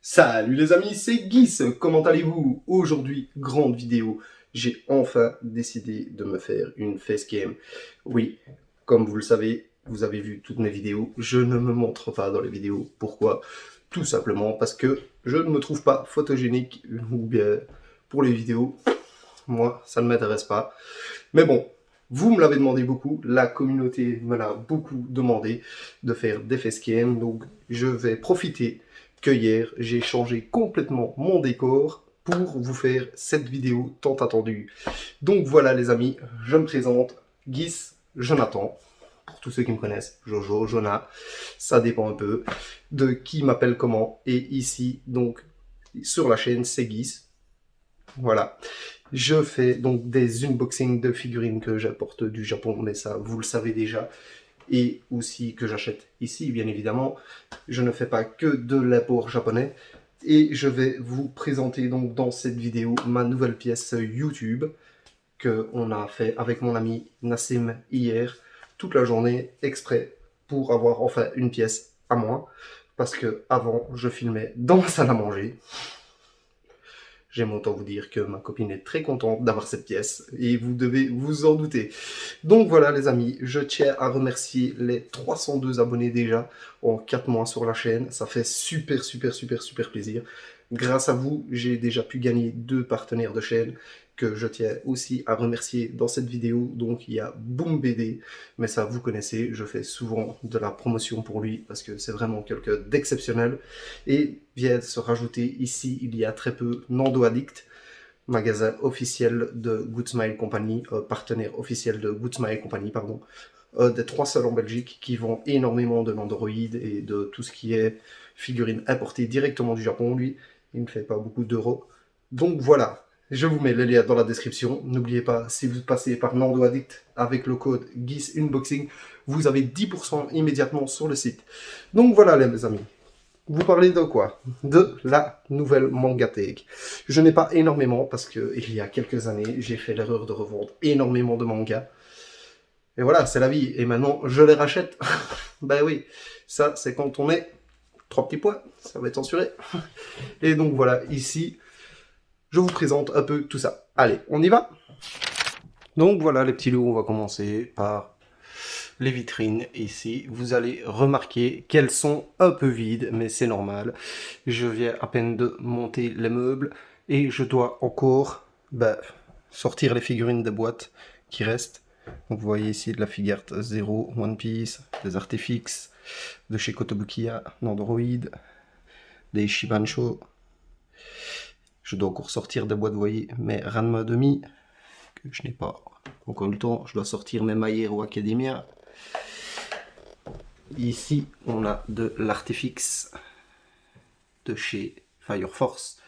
Salut les amis, c'est Guis, comment allez-vous? Aujourd'hui, grande vidéo, j'ai enfin décidé de me faire une facecam. Oui, comme vous le savez, vous avez vu toutes mes vidéos, je ne me montre pas dans les vidéos. Pourquoi? Tout simplement parce que je ne me trouve pas photogénique, ou bien pour les vidéos, moi ça ne m'intéresse pas. Mais bon, vous me l'avez demandé beaucoup, la communauté me l'a beaucoup demandé de faire des facecam, donc je vais profiter que hier, j'ai changé complètement mon décor pour vous faire cette vidéo tant attendue. Donc voilà les amis, je me présente, Guis Jonathan, pour tous ceux qui me connaissent, Jojo, Jonah, ça dépend un peu de qui m'appelle comment, et ici, donc, sur la chaîne, c'est Guis, voilà. Je fais donc des unboxings de figurines que j'apporte du Japon, mais ça, vous le savez déjà, et aussi que j'achète ici, bien évidemment. Je ne fais pas que de l'import japonais, et je vais vous présenter donc dans cette vidéo ma nouvelle pièce YouTube qu'on a fait avec mon ami Nassim hier, toute la journée, exprès pour avoir enfin une pièce à moi, parce que avant je filmais dans ma salle à manger. J'aime autant vous dire que ma copine est très contente d'avoir cette pièce, et vous devez vous en douter. Donc voilà les amis, je tiens à remercier les 302 abonnés déjà en 4 mois sur la chaîne. Ça fait super plaisir. Grâce à vous, j'ai déjà pu gagner 2 partenaires de chaîne que je tiens aussi à remercier dans cette vidéo. Donc il y a Boom BD, mais ça vous connaissez, je fais souvent de la promotion pour lui parce que c'est vraiment quelqu'un d'exceptionnel. Et vient de se rajouter ici, il y a très peu, Nando Addict, magasin officiel de Good Smile Company, partenaire officiel de Good Smile Company, pardon, des 3 seuls en Belgique qui vend énormément de Nandoroid et de tout ce qui est figurines importées directement du Japon. Lui, il ne fait pas beaucoup d'euros. Donc voilà, je vous mets les liens dans la description. N'oubliez pas, si vous passez par Nando Addict avec le code GUIS Unboxing, vous avez 10% immédiatement sur le site. Donc voilà les amis. Vous parlez de quoi? De la nouvelle Mangatech. Je n'ai pas énormément parce que il y a quelques années, j'ai fait l'erreur de revendre énormément de mangas. Et voilà, c'est la vie. Et maintenant, je les rachète. Ben oui, ça, c'est quand on met 3 petits points. Ça va être censuré. Et donc voilà, ici, je vous présente un peu tout ça. Allez, on y va? Donc voilà les petits loups, on va commencer par les vitrines ici. Vous allez remarquer qu'elles sont un peu vides, mais c'est normal. Je viens à peine de monter les meubles et je dois encore sortir les figurines des boîtes qui restent. Donc vous voyez ici de la Figart Zero, One Piece, des Artefix, de chez Kotobukiya, Nandoroid, des Shibansho. Je dois encore sortir des boîtes, vous voyez, mes Ranma demi, que je n'ai pas encore le temps. Je dois sortir mes My Hero Academia. Ici, on a de l'Artefix de chez Fire Force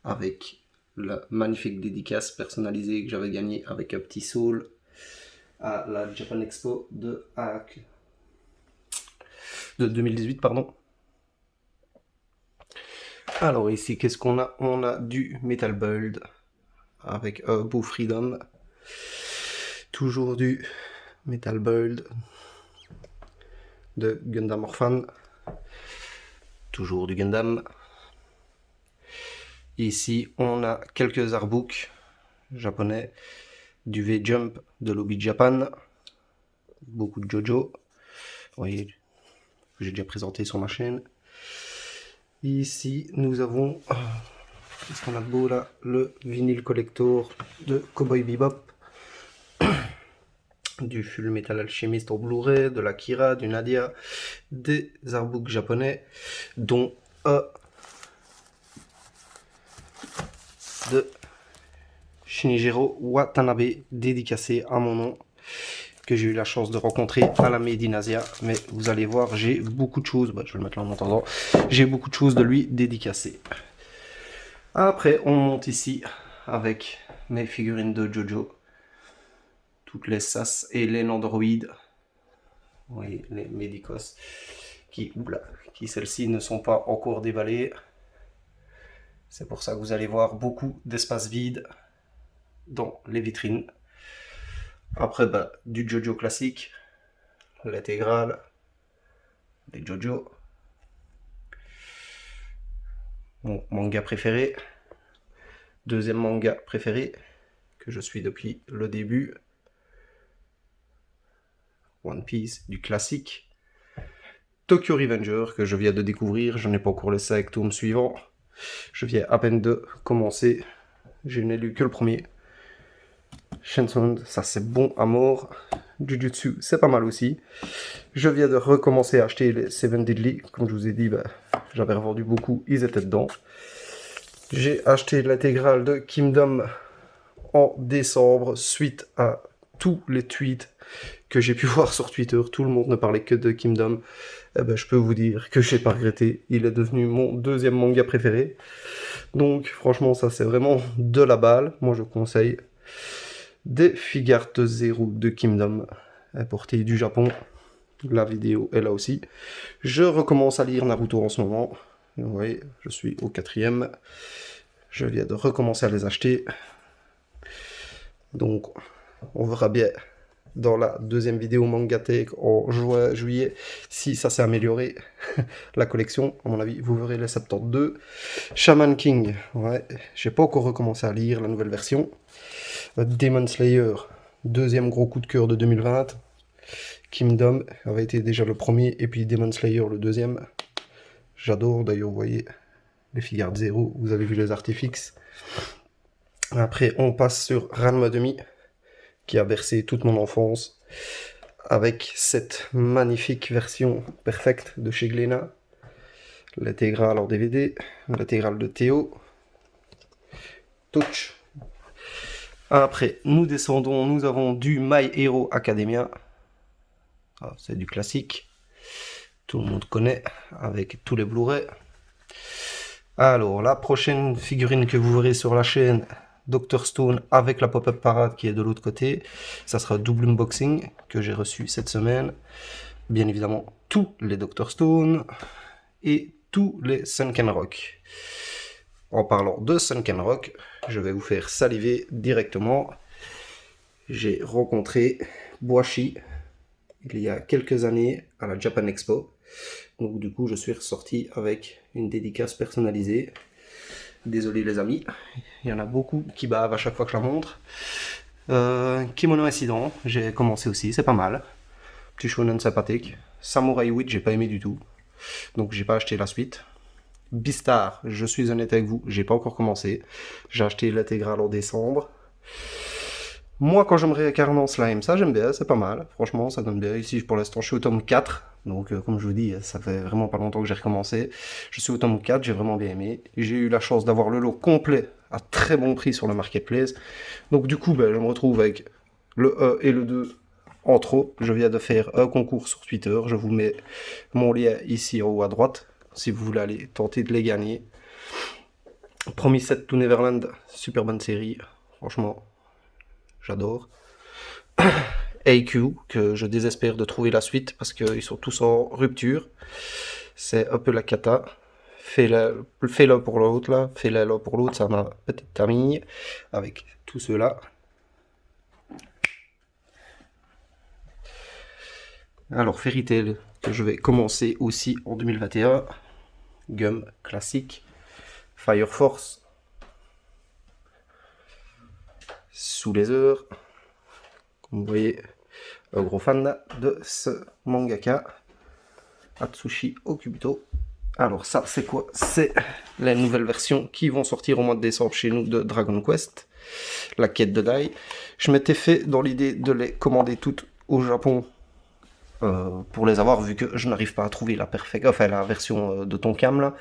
avec la magnifique dédicace personnalisée que j'avais gagnée avec un petit soul à la Japan Expo de 2018, pardon. Alors ici, qu'est-ce qu'on a? On a du Metal Build avec un beau Freedom. Toujours du Metal Build de Gundam Orphan. Toujours du Gundam. Ici, on a quelques artbooks japonais, du V-Jump de Lobby Japan, beaucoup de Jojo, vous voyez, j'ai déjà présenté sur ma chaîne. Ici, nous avons, qu'est-ce qu'on a de beau là, le vinyle collector de Cowboy Bebop, du Full Metal Alchemist en Blu-ray, de l'Akira, du Nadia, des artbooks japonais, dont un de Shinjiro Watanabe, dédicacé à mon nom, que j'ai eu la chance de rencontrer à la Made in Asia. Mais vous allez voir, j'ai beaucoup de choses, je vais le mettre là en attendant, j'ai beaucoup de choses de lui dédicacées. Après, on monte ici avec mes figurines de Jojo, toutes les Sas et les Nandoroid, vous voyez, les Medicos, qui celles-ci ne sont pas encore déballées. C'est pour ça que vous allez voir beaucoup d'espace vide dans les vitrines. Après, du Jojo classique, l'intégrale, des Jojo. mon manga préféré. Deuxième manga préféré, que je suis depuis le début. One Piece, du classique. Tokyo Revenger, que je viens de découvrir. Je n'ai pas encore les 5 tomes suivants. Je viens à peine de commencer. Je n'ai lu que le premier. Shenson, ça c'est bon à mort. Jujutsu, c'est pas mal aussi. Je viens de recommencer à acheter les Seven Deadly. Comme je vous ai dit, j'avais revendu beaucoup, ils étaient dedans. J'ai acheté l'intégrale de Kingdom en décembre suite à tous les tweets que j'ai pu voir sur Twitter. Tout le monde ne parlait que de Kingdom. Eh ben, je peux vous dire que j'ai pas regretté. Il est devenu mon deuxième manga préféré. Donc franchement, ça c'est vraiment de la balle. Moi je conseille des Figures de Zero de Kingdom, importé du Japon. La vidéo est là aussi. Je recommence à lire Naruto en ce moment. Vous voyez, je suis au 4e. Je viens de recommencer à les acheter. Donc, on verra bien dans la deuxième vidéo Mangatech en juin, juillet, si ça s'est amélioré, la collection. À mon avis, vous verrez les 72. Shaman King, ouais, j'ai pas encore recommencé à lire la nouvelle version. Demon Slayer, deuxième gros coup de cœur de 2020. Kingdom avait été déjà le premier, et puis Demon Slayer le deuxième. J'adore, d'ailleurs, vous voyez, les Figures de Zero, vous avez vu les artifices. Après, on passe sur Ranma Demi, qui a bercé toute mon enfance, avec cette magnifique version perfecte de chez Glénat. L'intégrale en DVD, l'intégrale de Théo. Touch. Après, nous descendons, nous avons du My Hero Academia. Ah, c'est du classique. Tout le monde connaît, avec tous les Blu-ray. Alors, la prochaine figurine que vous verrez sur la chaîne, Dr Stone avec la pop-up parade qui est de l'autre côté. Ça sera double unboxing que j'ai reçu cette semaine. Bien évidemment, tous les Dr Stone et tous les Sunken Rock. En parlant de Sunken Rock, je vais vous faire saliver directement. J'ai rencontré Boichi il y a quelques années à la Japan Expo. Donc du coup, je suis ressorti avec une dédicace personnalisée. Désolé les amis, il y en a beaucoup qui bavent à chaque fois que je la montre. Kimono Incident, j'ai commencé aussi, c'est pas mal. Petit shonen sympathique. Samurai 8, j'ai pas aimé du tout. Donc j'ai pas acheté la suite. Beastar, je suis honnête avec vous, j'ai pas encore commencé. J'ai acheté l'intégrale en décembre. Moi, quand je me réincarne en slime, ça j'aime bien, c'est pas mal. Franchement, ça donne bien. Ici, pour l'instant, je suis au tome 4. Donc, comme je vous dis, ça fait vraiment pas longtemps que j'ai recommencé. Je suis au tome 4, j'ai vraiment bien aimé. J'ai eu la chance d'avoir le lot complet à très bon prix sur le marketplace. Donc, du coup, je me retrouve avec le 1 et le 2 en trop. Je viens de faire un concours sur Twitter. Je vous mets mon lien ici en haut à droite, si vous voulez aller tenter de les gagner. Promise to Neverland, super bonne série. Franchement, j'adore. AQ, que je désespère de trouver la suite parce qu'ils sont tous en rupture. C'est un peu la cata. Fais-le pour l'autre là, fais-le là pour l'autre, ça m'a peut-être terminé avec tout cela. Alors Fairy Tail, que je vais commencer aussi en 2021. Gum classique. Fire Force. Sous les heures. Comme vous voyez, un gros fan de ce mangaka. Atsushi Okubito. Alors ça, c'est quoi? C'est les nouvelles versions qui vont sortir au mois de décembre chez nous de Dragon Quest. La quête de Dai. Je m'étais fait dans l'idée de les commander toutes au Japon pour les avoir, vu que je n'arrive pas à trouver la version de Tonkam là.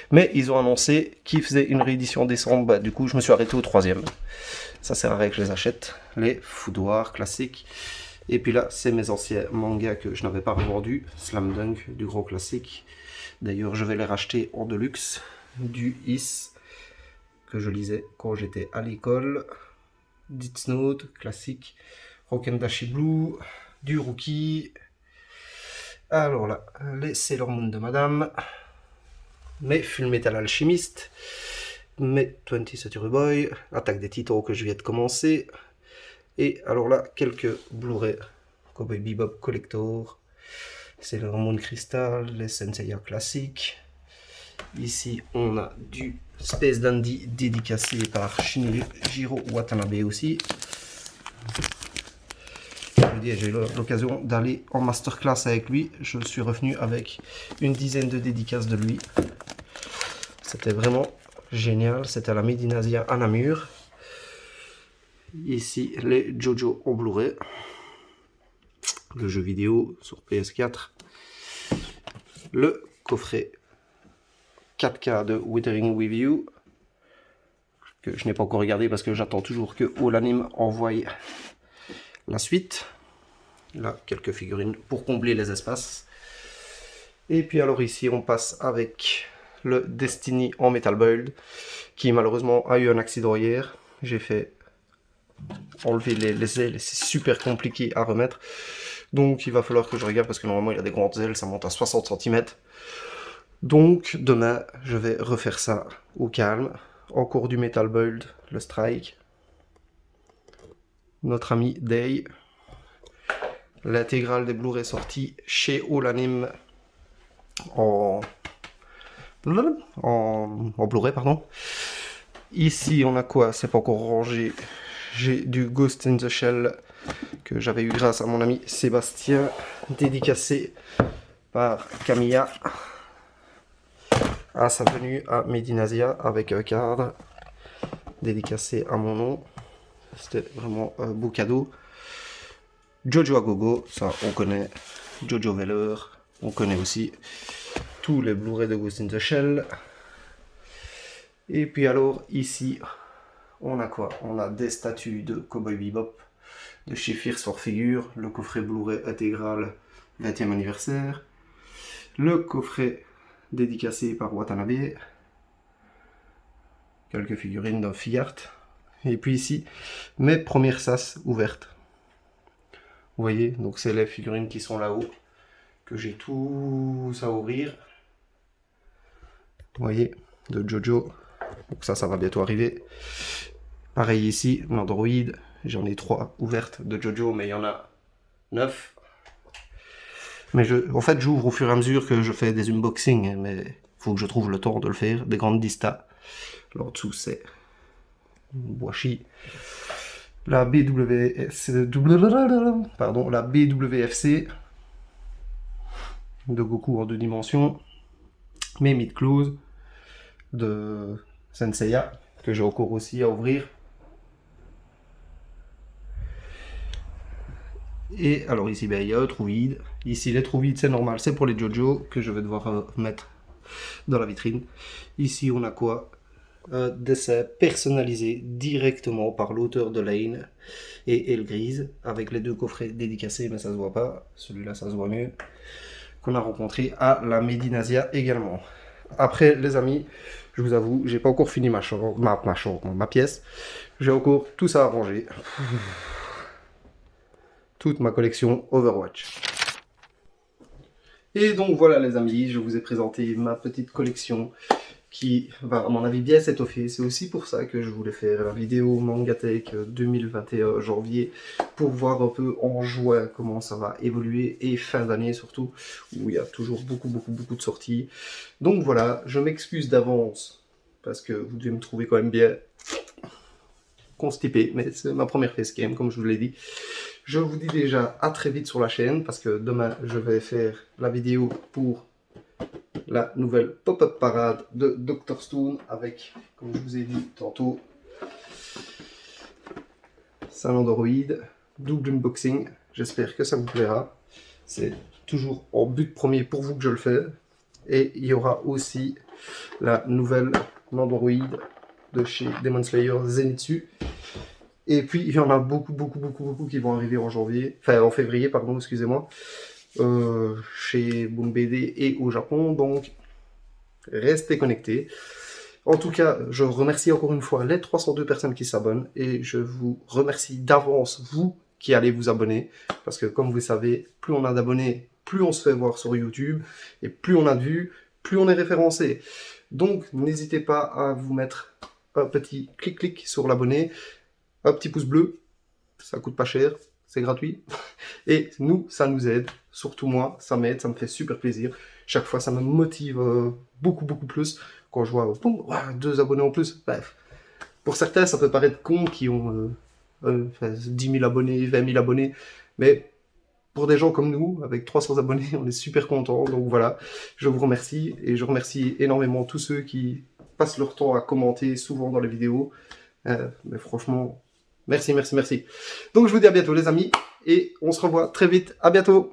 Mais ils ont annoncé qu'ils faisaient une réédition en décembre. Du coup, je me suis arrêté au 3e. Ça sert à rien que je les achète. Les foudoirs classiques. Et puis là, c'est mes anciens mangas que je n'avais pas revendus. Slam Dunk, du gros classique. D'ailleurs, je vais les racheter en deluxe. Du Is, que je lisais quand j'étais à l'école. Death Note, classique. Rokendashi Blue, du Rookie. Alors là, les Sailor Moon de Madame. Mes Full Metal Alchemist. Mes 20th Century Boy. Attaque des Titans que je viens de commencer. Et alors là, quelques Blu-ray. Cowboy Bebop Collector. Sailor Moon Crystal. Les Senseiya classiques. Ici, on a du Space Dandy dédicacé par Shinjiro Watanabe aussi. J'ai eu l'occasion d'aller en masterclass avec lui. Je suis revenu avec une dizaine de dédicaces de lui. C'était vraiment génial. C'était à la Made in Asia à Namur. Ici, les JoJo en Blu-ray. Le jeu vidéo sur PS4. Le coffret 4K de Withering With You, que je n'ai pas encore regardé parce que j'attends toujours que All Anime envoie la suite. Là, quelques figurines pour combler les espaces. Et puis alors ici, on passe avec le Destiny en Metal Build, qui malheureusement a eu un accident hier. J'ai fait enlever les ailes, c'est super compliqué à remettre. Donc il va falloir que je regarde parce que normalement il y a des grandes ailes, ça monte à 60 cm. Donc demain, je vais refaire ça au calme. Encore du Metal Build, le Strike. Notre ami Day. L'intégrale des Blu-ray sortie chez All Anime en Blu-ray, pardon. Ici, on a quoi? C'est pas encore rangé. J'ai du Ghost in the Shell que j'avais eu grâce à mon ami Sébastien, dédicacé par Camilla à sa venue à Made in Asia avec un cadre dédicacé à mon nom. C'était vraiment un beau cadeau. Jojo Agogo, ça on connaît. Jojo Veller, on connaît aussi. Tous les Blu-ray de Ghost in the Shell. Et puis alors ici, on a quoi? On a des statues de Cowboy Bebop de chez Fierce for Figure, le coffret Blu-ray intégral 20e anniversaire, le coffret dédicacé par Watanabe, quelques figurines d'un Figart, et puis ici, mes premières sas ouvertes. Vous voyez, donc c'est les figurines qui sont là-haut, que j'ai tous à ouvrir. Vous voyez, de Jojo, donc ça va bientôt arriver. Pareil ici, l'Android, j'en ai 3 ouvertes de Jojo, mais il y en a 9. Mais en fait, j'ouvre au fur et à mesure que je fais des unboxings, mais il faut que je trouve le temps de le faire. Des grandes distas. Alors, dessous, c'est Boishi. La la BWFC de Goku en 2 dimensions. Mes mid-close de Senseiya, que j'ai encore aussi à ouvrir. Et alors ici, ben, il y a un trou vide. Ici, les trous vides, c'est normal, c'est pour les JoJo que je vais devoir mettre dans la vitrine. Ici, on a quoi? Un dessin personnalisé directement par l'auteur de Lane et Elle Grise, avec les 2 coffrets dédicacés, mais ça se voit pas. Celui-là, ça se voit mieux. Qu'on a rencontré à la Made in Asia également. Après, les amis, je vous avoue, j'ai pas encore fini ma pièce. J'ai encore tout ça à ranger. Toute ma collection Overwatch. Et donc voilà les amis, je vous ai présenté ma petite collection qui va à mon avis bien s'étoffer. C'est aussi pour ça que je voulais faire la vidéo Mangatech 2021 janvier, pour voir un peu en juin comment ça va évoluer, et fin d'année surtout, où il y a toujours beaucoup de sorties. Donc voilà, je m'excuse d'avance, parce que vous devez me trouver quand même bien constipé, mais c'est ma première facecam comme je vous l'ai dit. Je vous dis déjà à très vite sur la chaîne, parce que demain je vais faire la vidéo pour la nouvelle pop-up parade de Dr Stone, avec, comme je vous ai dit tantôt, Salon Android, double unboxing. J'espère que ça vous plaira. C'est toujours en but premier pour vous que je le fais. Et il y aura aussi la nouvelle Android de chez Demon Slayer Zenitsu. Et puis il y en a beaucoup qui vont arriver en janvier, enfin en février, pardon, excusez-moi, chez Boom BD et au Japon, donc restez connectés. En tout cas, je remercie encore une fois les 302 personnes qui s'abonnent, et je vous remercie d'avance, vous qui allez vous abonner, parce que comme vous savez, plus on a d'abonnés, plus on se fait voir sur YouTube, et plus on a de vues, plus on est référencé. Donc n'hésitez pas à vous mettre un petit clic sur l'abonné, un petit pouce bleu, ça coûte pas cher, c'est gratuit, et nous, ça nous aide, surtout moi, ça m'aide, ça me fait super plaisir. chaque fois ça me motive beaucoup plus quand je vois boum, ouah, 2 abonnés en plus. Bref, pour certains ça peut paraître con qui ont 10 000 abonnés, 20 000 abonnés, mais pour des gens comme nous, avec 300 abonnés, on est super contents. Donc voilà, je vous remercie et je remercie énormément tous ceux qui passent leur temps à commenter souvent dans les vidéos. Mais franchement, merci. Donc je vous dis à bientôt les amis et on se revoit très vite. À bientôt.